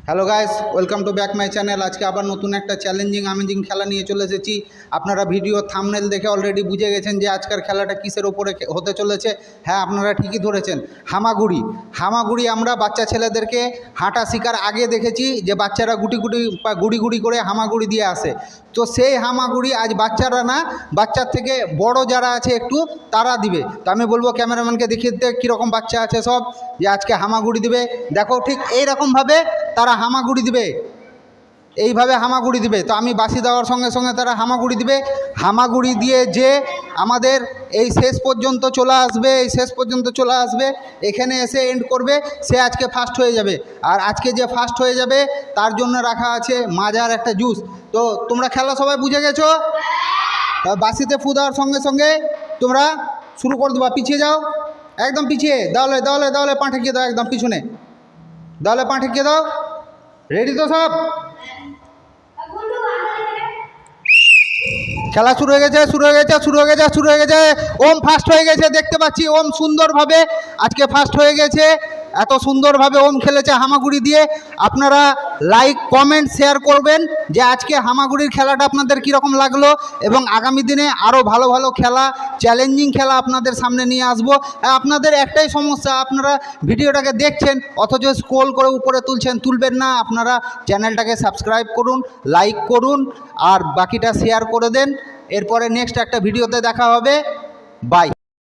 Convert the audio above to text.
Hello guys, welcome to back my channel. আজকে আবার নতুন একটা চ্যালেঞ্জিং আমেজিং খেলা নিয়ে চলে এসেছি। আপনারা ভিডিও থাম্বনেল দেখে অলরেডি বুঝে গেছেন যে আজকের খেলাটা কিসের ওপরে হতে চলেছে। হ্যাঁ, আপনারা ঠিকই ধরেছেন, হামাগুড়ি। হামাগুড়ি আমরা বাচ্চা ছেলেদেরকে হাঁটা শেখার আগে দেখেছি যে বাচ্চারা গুড়ি গুড়ি করে হামাগুড়ি দিয়ে আসে। তো সেই হামাগুড়ি আজ বাচ্চারা না, বাচ্চার থেকে বড় যারা আছে একটু তারা দিবে। তো আমি বলবো ক্যামেরাম্যানকে দেখিয়ে দিতে কীরকম বাচ্চা আছে সব, যে আজকে হামাগুড়ি দিবে। দেখো ঠিক এইরকমভাবে তারা হামাগুড়ি দিবে, এইভাবে হামাগুড়ি দিবে। তো আমি বাঁশি দেওয়ার সঙ্গে সঙ্গে তারা হামাগুড়ি দিবে। হামাগুড়ি দিয়ে যে আমাদের এই শেষ পর্যন্ত চলে আসবে, এখানে এসে এন্ড করবে, সে আজকে ফার্স্ট হয়ে যাবে। আর আজকে যে ফার্স্ট হয়ে যাবে তার জন্য রাখা আছে মাজার একটা জুস। তো তোমরা খেলা সবাই বুঝে গেছো? বাঁশিতে ফু দেওয়ার সঙ্গে সঙ্গে তোমরা শুরু করে দেবা। পিছিয়ে যাও, একদম পিছিয়ে, দেওয়ালে পা ঠেকিয়ে দাও, একদম পিছনে দেওয়ালে পা ঠেকিয়ে দাও। রেডি তো সব? খেলা শুরু হয়ে গেছে। ওম ফার্স্ট হয়ে গেছে, দেখতে পাচ্ছি ওম সুন্দরভাবে আজকে ফার্স্ট হয়ে গেছে। এত সুন্দরভাবে ওম খেলেছে হামাগুড়ি দিয়ে। আপনারা লাইক কমেন্ট শেয়ার করবেন যে আজকে হামাগুড়ির খেলাটা আপনাদের কীরকম লাগলো, এবং আগামী দিনে আরও ভালো ভালো খেলা, চ্যালেঞ্জিং খেলা আপনাদের সামনে নিয়ে আসবো। আপনাদের একটাই সমস্যা, আপনারা ভিডিওটাকে দেখছেন অথচ স্ক্রল করে উপরে তুলবেন না। আপনারা চ্যানেলটাকে সাবস্ক্রাইব করুন, লাইক করুন, আর বাকিটা শেয়ার করে দেন। এরপরে নেক্সট একটা ভিডিওতে দেখা হবে। বাই।